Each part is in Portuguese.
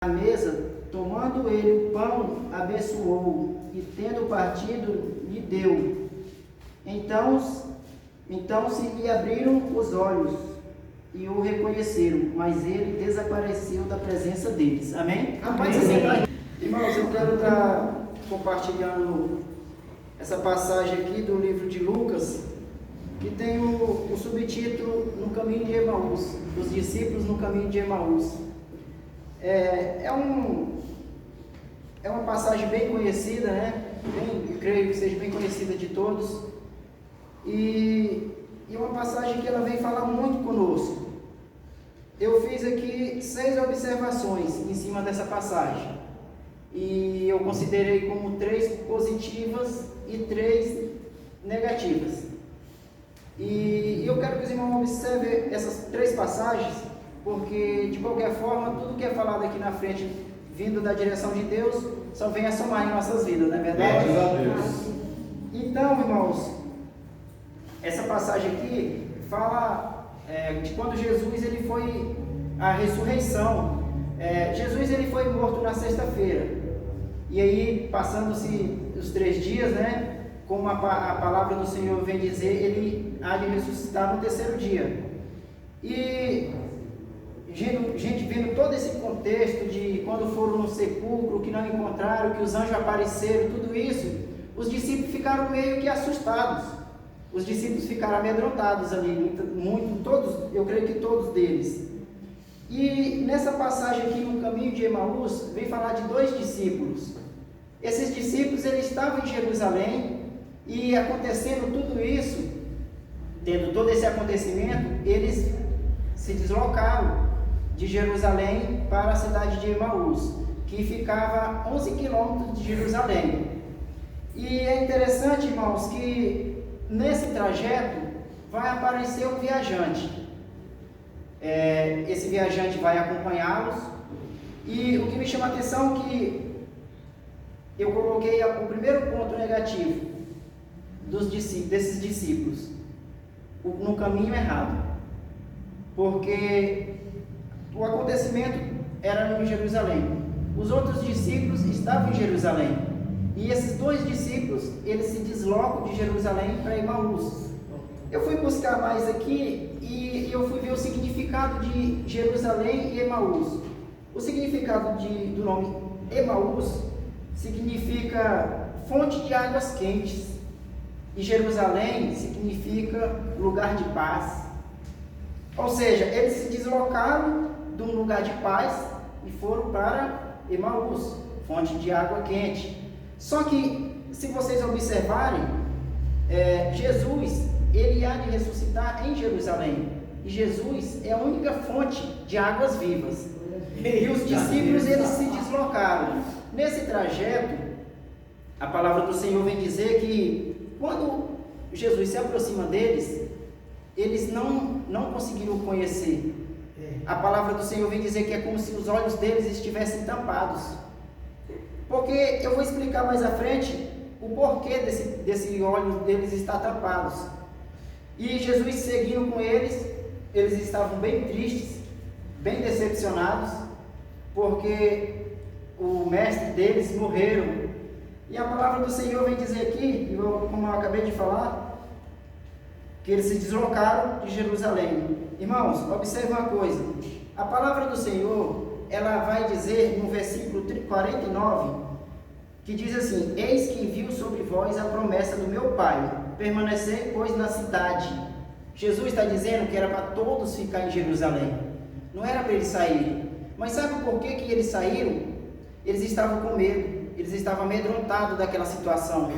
à mesa, tomando ele o pão, abençoou, e tendo partido, lhe deu. Então se lhe abriram os olhos, e o reconheceram, mas ele desapareceu da presença deles. Amém? Amém. Irmãos, eu quero estar compartilhando essa passagem aqui do livro de Lucas, que tem o subtítulo No Caminho de Emaús, os discípulos no caminho de Emaús. É uma passagem bem conhecida, né? Eu creio que seja bem conhecida de todos, e uma passagem que ela vem falar muito conosco. Eu fiz aqui 6 observações em cima dessa passagem, e eu considerei como 3 positivas e 3 negativas. E eu quero que os irmãos observem essas 3 passagens, porque de qualquer forma, tudo que é falado aqui na frente, vindo da direção de Deus, só vem a somar em nossas vidas, não é verdade? Glórias a Deus. Então, irmãos, essa passagem aqui fala de quando Jesus ele foi a ressurreição. Jesus ele foi morto na sexta-feira, e aí passando-se os 3 dias, né? Como a palavra do Senhor vem dizer, ele há de ressuscitar no 3º dia. E gente, vendo todo esse contexto de quando foram no sepulcro, que não encontraram, que os anjos apareceram, tudo isso, os discípulos ficaram meio que assustados. Os discípulos ficaram amedrontados ali, muito, todos, eu creio que todos deles. E nessa passagem aqui no caminho de Emaús, vem falar de 2 discípulos. Esses discípulos, eles estavam em Jerusalém, e acontecendo tudo isso, tendo todo esse acontecimento, eles se deslocaram de Jerusalém para a cidade de Emaús, que ficava a 11 quilômetros de Jerusalém. E é interessante, irmãos, que nesse trajeto vai aparecer um viajante. Esse viajante vai acompanhá-los, e o que me chama a atenção é que eu coloquei o primeiro ponto negativo desses discípulos, no caminho errado, porque o acontecimento era em Jerusalém. Os outros discípulos estavam em Jerusalém, e esses 2 discípulos, eles se deslocam de Jerusalém para Emaús. Eu fui buscar mais aqui, e eu fui ver o significado de Jerusalém e Emaús. O significado do nome Emaús significa fonte de águas quentes, e Jerusalém significa lugar de paz. Ou seja, eles se deslocaram de um lugar de paz e foram para Emaús, fonte de água quente. Só que, se vocês observarem, Jesus, ele há de ressuscitar em Jerusalém, e Jesus é a única fonte de águas vivas. E os discípulos, eles se deslocaram. Nesse trajeto, a palavra do Senhor vem dizer que quando Jesus se aproxima deles, eles não conseguiram conhecer. A palavra do Senhor vem dizer que é como se os olhos deles estivessem tampados. Porque eu vou explicar mais à frente o porquê desse olho deles estar tapados. E Jesus seguindo com eles estavam bem tristes, bem decepcionados, porque o mestre deles morreram. E a palavra do Senhor vem dizer aqui, como eu acabei de falar, que eles se deslocaram de Jerusalém. Irmãos, observe uma coisa. A palavra do Senhor, ela vai dizer no versículo 49, que diz assim: Eis que envio sobre vós a promessa do meu Pai, permanecei, pois, na cidade. Jesus está dizendo que era para todos ficar em Jerusalém, não era para eles saírem. Mas sabe por que eles saíram? Eles estavam com medo. Eles estavam amedrontados daquela situação.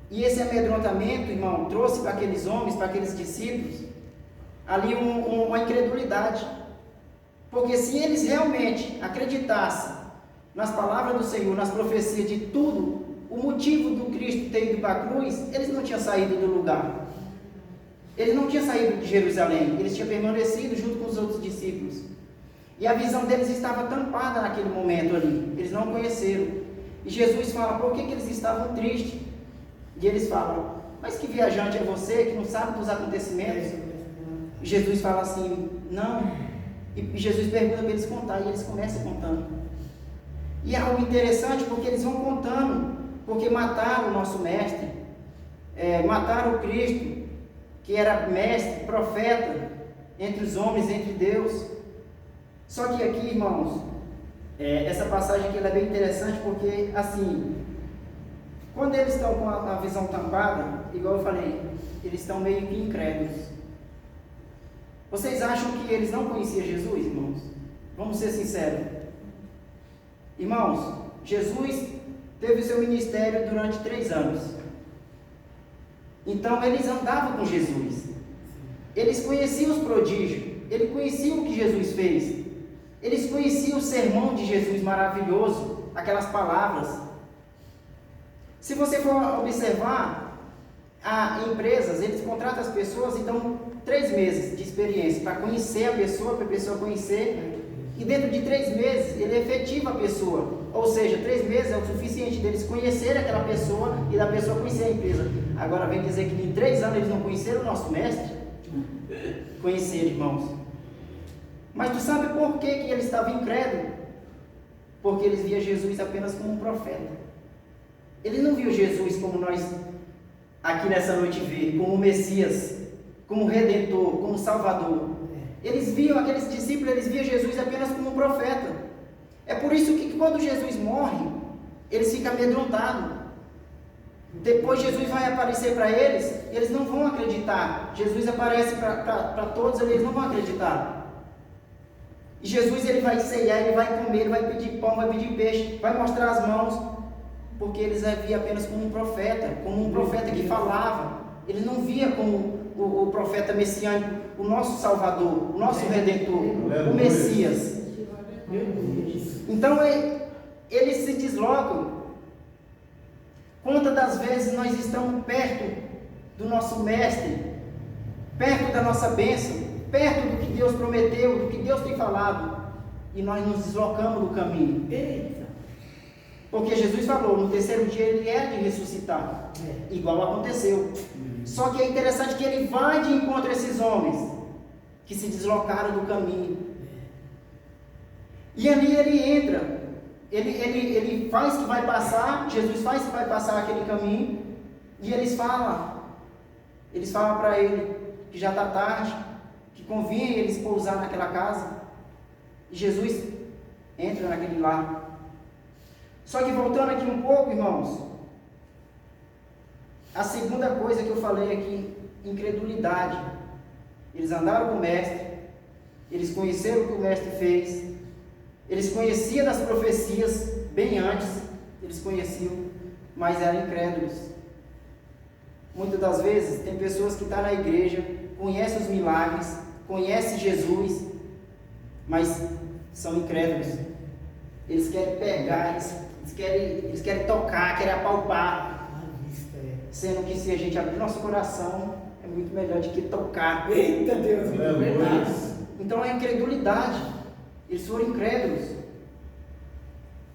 E esse amedrontamento, irmão, trouxe para aqueles homens, para aqueles discípulos, ali uma incredulidade. Porque se eles realmente acreditassem nas palavras do Senhor, nas profecias de tudo, o motivo do Cristo ter ido para a cruz, eles não tinham saído do lugar. Eles não tinham saído de Jerusalém, eles tinham permanecido junto com os outros discípulos. E a visão deles estava tampada naquele momento ali, eles não conheceram. E Jesus fala, por que eles estavam tristes? E eles falam, mas que viajante é você, que não sabe dos acontecimentos? E Jesus fala assim, não. E Jesus pergunta para eles contar, e eles começam contando. E é algo interessante porque eles vão contando, porque mataram o nosso mestre, mataram o Cristo, que era mestre, profeta, entre os homens, entre Deus. Só que aqui, irmãos, essa passagem aqui ela é bem interessante porque, assim, quando eles estão com a visão tampada, igual eu falei, eles estão meio que incrédulos. Vocês acham que eles não conheciam Jesus, irmãos? Vamos ser sinceros. Irmãos, Jesus teve o seu ministério durante 3 anos. Então, eles andavam com Jesus. Eles conheciam os prodígios. Eles conheciam o que Jesus fez. Eles conheciam o sermão de Jesus maravilhoso, aquelas palavras. Se você for observar, empresas, eles contratam as pessoas e dão 3 meses de experiência para conhecer a pessoa, para a pessoa conhecer, e dentro de 3 meses ele efetiva a pessoa, ou seja, 3 meses é o suficiente deles conhecerem aquela pessoa e da pessoa conhecer a empresa. Agora vem dizer que em 3 anos eles não conheceram o nosso mestre? Conhecer, irmãos. Mas tu sabe por que eles estavam incrédulos? Porque eles viam Jesus apenas como um profeta. Eles não viam Jesus como nós aqui nessa noite vê, como Messias, como Redentor, como Salvador. Eles viam, aqueles discípulos, eles viam Jesus apenas como um profeta. É por isso que quando Jesus morre, eles ficam amedrontados. Depois Jesus vai aparecer para eles, eles não vão acreditar. Jesus aparece para todos, eles não vão acreditar. E Jesus ele vai ceiar, ele vai comer, ele vai pedir pão, vai pedir peixe, vai mostrar as mãos, porque eles viam apenas como um profeta que falava. Eles não via como o profeta messiânico, o nosso Salvador, o nosso Redentor, o Messias. Então eles se deslocam. Quantas das vezes nós estamos perto do nosso mestre, perto da nossa bênção, perto do que Deus prometeu, do que Deus tem falado, e nós nos deslocamos do caminho? Porque Jesus falou, no 3º dia ele é de ressuscitar, igual aconteceu. Só que é interessante que ele vai de encontro a esses homens que se deslocaram do caminho. E ali ele entra, ele faz que vai passar, Jesus faz que vai passar aquele caminho, e eles falam para ele que já está tarde, que convinha eles pousar naquela casa. E Jesus entra naquele lar. Só que voltando aqui um pouco, irmãos, a segunda coisa que eu falei aqui, incredulidade. Eles andaram com o mestre, eles conheceram o que o mestre fez, eles conheciam das profecias bem antes, eles conheciam, mas eram incrédulos. Muitas das vezes tem pessoas que estão na igreja, conhecem os milagres, conhecem Jesus, mas são incrédulos. Eles querem pegar, eles querem tocar, querem apalpar, sendo que se a gente abrir nosso coração, é muito melhor do que tocar. Eita Deus, Então é incredulidade. Eles foram incrédulos.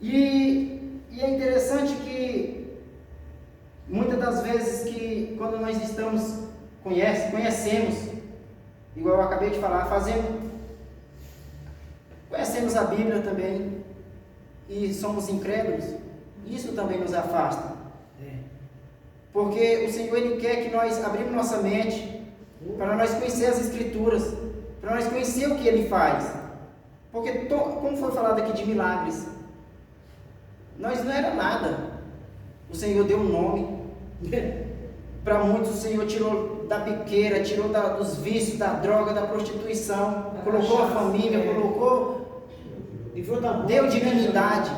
E é interessante que muitas das vezes que quando nós estamos conhecemos, igual eu acabei de falar, conhecemos a Bíblia também e somos incrédulos, isso também nos afasta. Porque o Senhor ele quer que nós abrimos nossa mente para nós conhecer as Escrituras, para nós conhecer o que Ele faz. Porque como foi falado aqui de milagres, nós não era nada. O Senhor deu um nome. Para muitos o Senhor tirou da biqueira, tirou dos vícios, da droga, da prostituição, colocou a família, deu dignidade.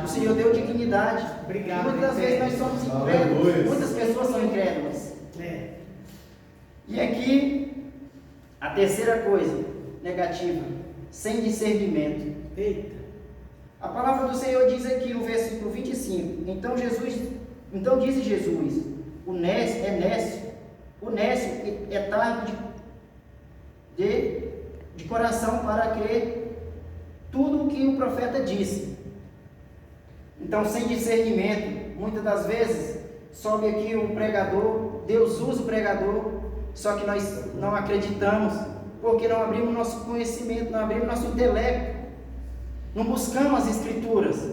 O Senhor deu dignidade. Obrigado. Muitas das vezes nós somos incrédulos. Muitas pessoas são incrédulas. E aqui, a terceira coisa negativa, sem discernimento. A palavra do Senhor diz aqui no versículo 25. Então disse Jesus, o nécio é tardo de coração para crer tudo o que o profeta disse. Então, sem discernimento, muitas das vezes, sobe aqui um pregador, Deus usa o pregador, só que nós não acreditamos, porque não abrimos nosso conhecimento, não abrimos nosso intelecto. Não buscamos as Escrituras.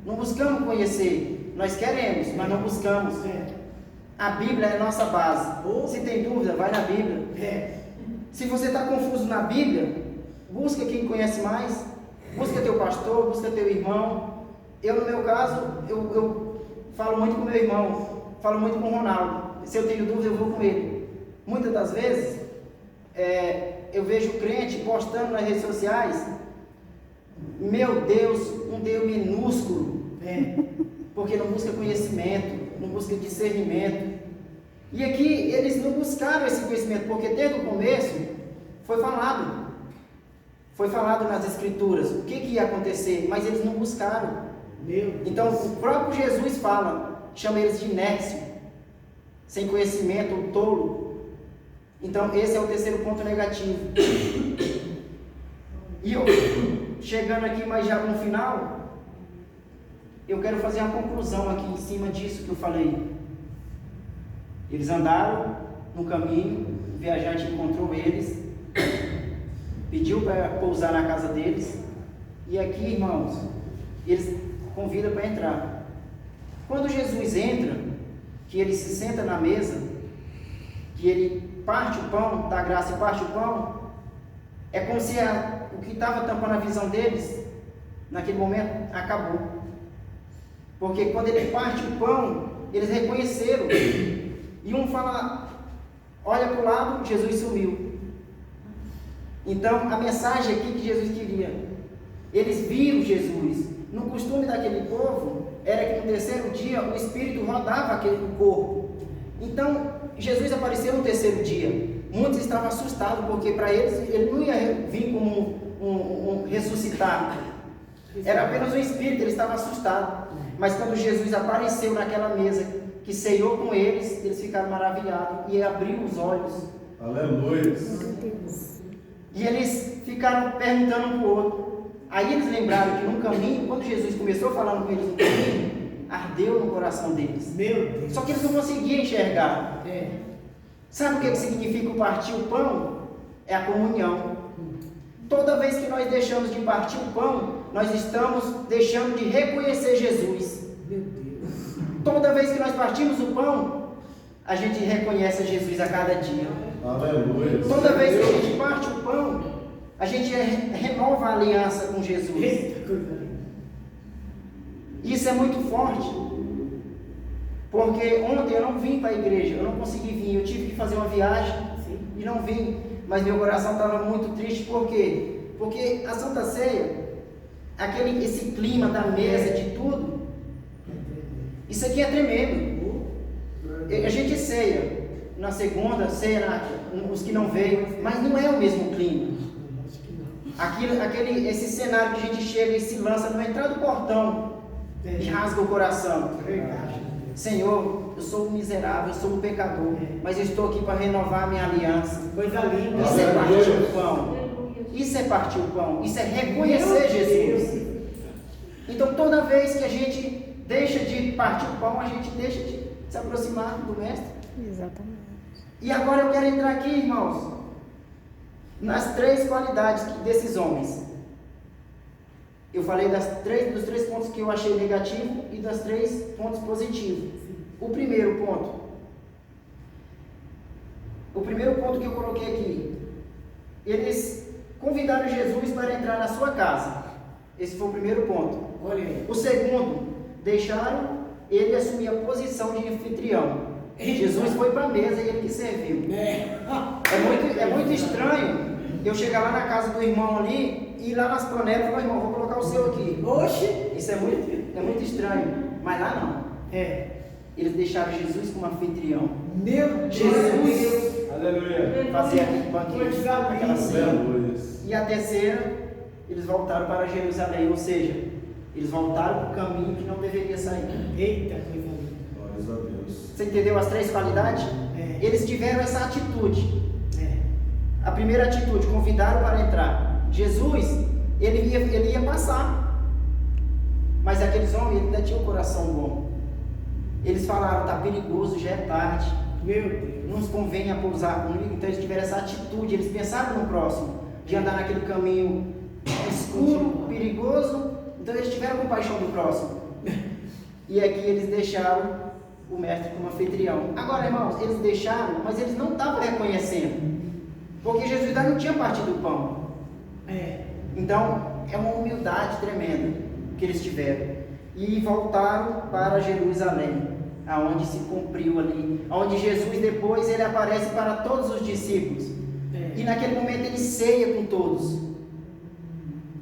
Não buscamos conhecer. Nós queremos, mas não buscamos. A Bíblia é a nossa base. Se tem dúvida, vai na Bíblia. Se você está confuso na Bíblia, busca quem conhece mais. Busca teu pastor, busca teu irmão. Eu, no meu caso, eu falo muito com meu irmão, falo muito com o Ronaldo. Se eu tenho dúvida, eu vou com ele. Muitas das vezes, eu vejo crente postando nas redes sociais, meu Deus, um Deus minúsculo, porque não busca conhecimento, não busca discernimento. E aqui eles não buscaram esse conhecimento, porque desde o começo foi falado nas Escrituras o que ia acontecer, mas eles não buscaram. Então o próprio Jesus chama eles de inércio, sem conhecimento, ou tolo. Então esse é o terceiro ponto negativo. E eu, chegando aqui, mas já no final, eu quero fazer uma conclusão aqui em cima disso que eu falei. Eles andaram no caminho, o viajante encontrou eles, pediu para pousar na casa deles, e aqui, irmãos, eles convidam para entrar. Quando Jesus entra, que ele se senta na mesa, que ele parte o pão, dá graça e parte o pão, é como se o que estava tampando a visão deles, naquele momento, acabou. Porque quando ele parte o pão, eles reconheceram. E um fala, olha para o lado, Jesus sumiu. Então, a mensagem aqui que Jesus queria, eles viram Jesus. No costume daquele povo, era que no terceiro dia, o Espírito rodava aquele corpo. Então, Jesus apareceu no terceiro dia. Muitos estavam assustados, porque para eles, ele não ia vir como um ressuscitado. Era apenas um Espírito, eles estavam assustados. Mas quando Jesus apareceu naquela mesa, que ceiou com eles, eles ficaram maravilhados e abriu os olhos. Aleluia! E eles ficaram perguntando um para o outro. Aí eles lembraram que no caminho, quando Jesus começou falando com eles no caminho, ardeu no coração deles. Meu Deus. Só que eles não conseguiam enxergar. Sabe o que significa o partir o pão? É a comunhão. Toda vez que nós deixamos de partir o pão, nós estamos deixando de reconhecer Jesus. Meu Deus. Toda vez que nós partimos o pão, a gente reconhece Jesus a cada dia. Aleluia. Toda vez que a gente parte o pão, a gente renova a aliança com Jesus. Isso é muito forte. Porque ontem eu não vim para a igreja, eu não consegui vir, eu tive que fazer uma viagem e não vim. Mas meu coração estava muito triste, por quê? Porque a Santa Ceia, esse clima da mesa, de tudo, isso aqui é tremendo. A gente ceia na segunda, ceia os que não veio, mas não é o mesmo clima. Esse cenário que a gente chega e se lança na entrada do portão e rasga o coração. Senhor, eu sou um miserável, eu sou um pecador, mas eu estou aqui para renovar a minha aliança. Coisa linda. Isso é partir o pão. Isso é partir o pão. Isso é reconhecer Jesus. Então, toda vez que a gente deixa de partir o pão, a gente deixa de se aproximar do Mestre. Exatamente. E agora eu quero entrar aqui, irmãos, nas três qualidades desses homens. Eu falei dos três pontos que eu achei negativo e dos três pontos positivos. O primeiro ponto que eu coloquei aqui, eles convidaram Jesus para entrar na sua casa. Esse foi o primeiro ponto. Olha aí. O segundo, deixaram ele assumir a posição de anfitrião. Jesus foi para a mesa e ele que serviu. É muito estranho eu chegar lá na casa do irmão ali e ir lá nas planetas e falar, irmão, vou colocar o seu aqui. Oxe! Isso é muito estranho. Mas lá não. Eles deixaram Jesus como anfitrião. Meu Jesus Aleluia. fazia aquele banquete, aquela cena. Aleluia. E a terceira, eles voltaram para Jerusalém, ou seja, eles voltaram para o caminho que não deveria sair. Eita, coisa linda. Glórias a Deus. Você entendeu as três qualidades? Eles tiveram essa atitude. A primeira atitude, convidaram para entrar. Jesus, ele ia passar. Mas aqueles homens ainda tinham um coração bom. Eles falaram, está perigoso, já é tarde. Meu Deus. Não nos convém a pousar comigo. Então eles tiveram essa atitude, eles pensaram no próximo, de andar naquele caminho escuro, perigoso, então eles tiveram compaixão do próximo. E aqui eles deixaram o mestre como anfitrião. Agora, irmãos, eles deixaram, mas eles não estavam reconhecendo, porque Jesus ainda não tinha partido o pão. Então, é uma humildade tremenda que eles tiveram. E voltaram para Jerusalém, aonde se cumpriu ali, aonde Jesus depois ele aparece para todos os discípulos. E naquele momento ele ceia com todos.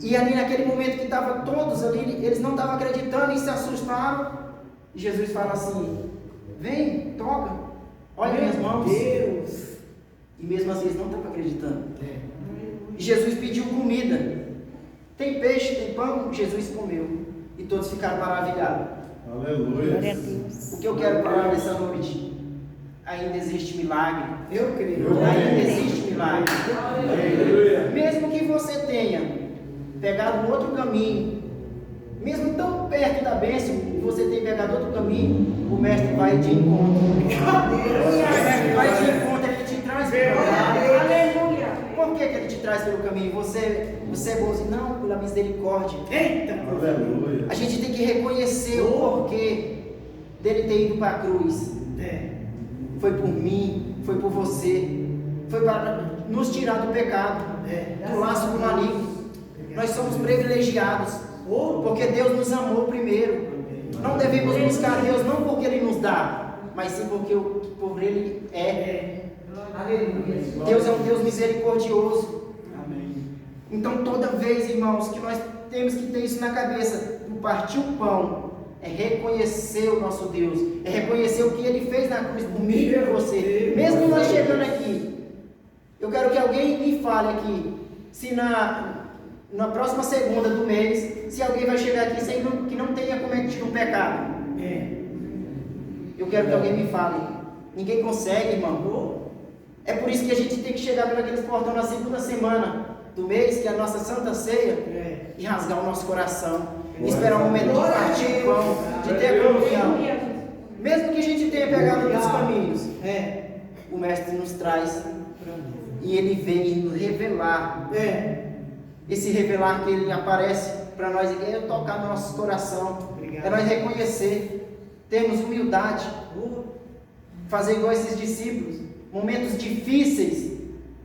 E ali naquele momento que estavam todos ali, eles não estavam acreditando e se assustaram. E Jesus fala assim: vem, toca, olha minhas mãos. Deus. E mesmo assim eles não estavam acreditando. E Jesus pediu comida. Tem peixe, tem pão? Jesus comeu. E todos ficaram maravilhados. Aleluia. O que eu quero falar nessa noite? Ainda existe milagre. Eu creio. Ainda existe milagre. Aleluia. Mesmo que você tenha pegado um outro caminho, mesmo tão perto da bênção, e você tenha pegado outro caminho, o mestre vai de encontro. O mestre vai de encontro, ele te traz pelo caminho. Aleluia. Por que ele te traz pelo caminho? Você é bonzinho? Não, pela misericórdia. Eita. Aleluia. A gente tem que reconhecer o porquê dele ter ido para a cruz. Foi por mim, foi por você, foi para nos tirar do pecado, do laço do maligno. Nós somos privilegiados, porque Deus nos amou primeiro. Não devemos buscar Deus não porque Ele nos dá, mas sim porque por Ele é. Aleluia. Deus é um Deus misericordioso. Então toda vez, irmãos, que nós temos que ter isso na cabeça, o partir o pão, é reconhecer o nosso Deus, é reconhecer o que Ele fez na cruz por mim e por você. Mesmo nós chegando aqui, eu quero que alguém me fale aqui, se na próxima segunda do mês, se alguém vai chegar aqui sem que não tenha cometido um pecado. Eu quero que alguém me fale. Ninguém consegue, irmão. É por isso que a gente tem que chegar pelos portões na segunda semana do mês, que é a nossa Santa Ceia, e rasgar o nosso coração, e esperar o momento de partir o pão, de ter a comunhão. Mesmo que a gente tenha pegado outros caminhos, o Mestre nos traz e Ele vem nos revelar. Esse revelar que Ele aparece para nós é tocar no nosso coração, é nós reconhecer, termos humildade, fazer igual esses discípulos. Momentos difíceis,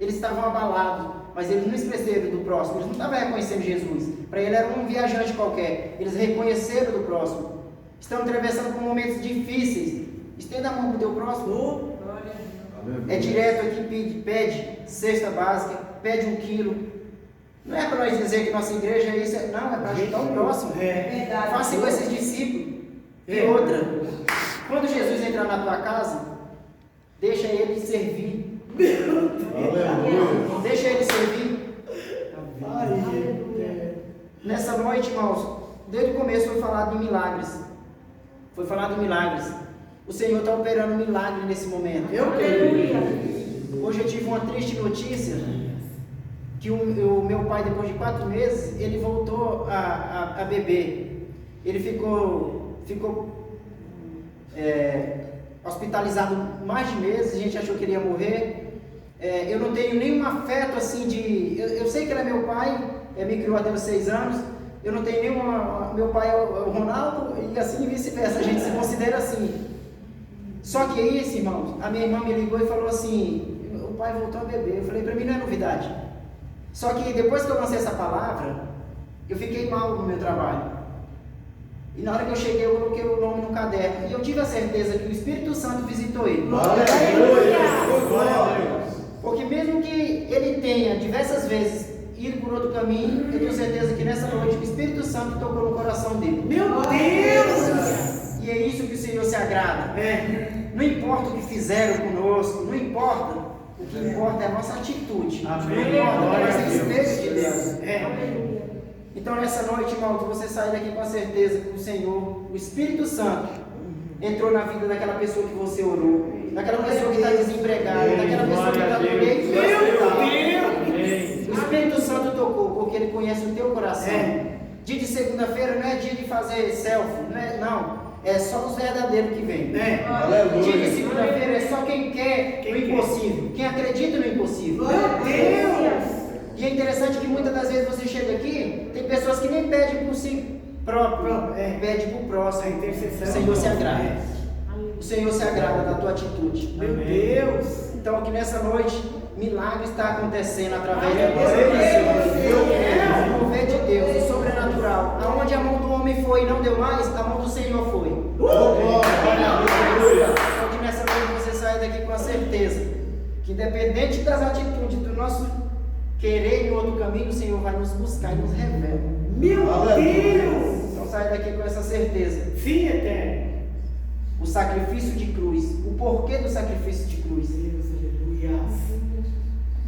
eles estavam abalados, mas eles não esqueceram do próximo, eles não estavam reconhecendo Jesus. Para ele era um viajante qualquer, eles reconheceram do próximo. Estão atravessando por momentos difíceis, estenda a mão para o teu próximo. É direto aqui, pede cesta básica, pede 1 quilo. Não é para nós dizer que nossa igreja é isso, não, é para ajudar o próximo. Faça igual esses discípulos. E outra, quando Jesus entrar na tua casa, deixa Ele servir. Aleluia. Deixa Ele servir. Nessa noite, irmãos, desde o começo foi falado em milagres. Foi falado em milagres. O Senhor está operando um milagre nesse momento. Hoje eu tive uma triste notícia, que o meu pai, depois de 4 meses, ele voltou a beber. Ele ficou hospitalizado mais de meses, a gente achou que ele ia morrer. Eu não tenho nenhum afeto assim de... Eu sei que ele é meu pai, me criou até os 6 anos. Eu não tenho nenhuma... Meu pai é o Ronaldo e assim vice-versa, a gente se considera assim. Só que é isso, irmãos, a minha irmã me ligou e falou assim: o pai voltou a beber. Eu falei, para mim não é novidade. Só que depois que eu lancei essa palavra, eu fiquei mal no meu trabalho. E na hora que eu cheguei, eu coloquei o nome no caderno. E eu tive a certeza que o Espírito Santo visitou ele. Porque mesmo que ele tenha diversas vezes ido por outro caminho, eu tenho certeza que nessa noite o Espírito Santo tocou no coração dele. Meu Deus! E é isso que o Senhor se agrada. Não importa o que fizeram conosco, não importa. O que importa é a nossa atitude. Não importa que nós esteja de Deus. Então nessa noite, irmão, que você sair daqui com a certeza que o Senhor, o Espírito Santo, entrou na vida daquela pessoa que você orou, daquela pessoa que está desempregada, daquela pessoa que está no leito do hospital. O Espírito Santo tocou, porque Ele conhece o teu coração. Dia de segunda-feira não é dia de fazer selfie, não. É só os verdadeiros que vêm. Dia de segunda-feira é só quem quer o impossível, quem acredita no impossível. Meu Deus! E é interessante que muitas das vezes você chega aqui, tem pessoas que nem pedem por si próprio, pedem por próximo. A intercessão. O Senhor se agrada. O Senhor se agrada da tua atitude. Meu Deus. Então que nessa noite, milagre está acontecendo através da o mover de Deus, o sobrenatural. Aonde a mão do homem foi e não deu mais, a mão do Senhor foi. Então que nessa noite você saia daqui com a certeza que independente das atitudes do nosso querer em outro caminho, o Senhor vai nos buscar e nos revela. Meu Deus. Então saia daqui com essa certeza. Sim, eterno. O sacrifício de cruz, o porquê do sacrifício de cruz. Deus, aleluia.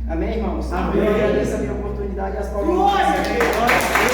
Amém, irmãos? Amém. Eu agradeço a minha oportunidade e as palavras. Glória a Deus.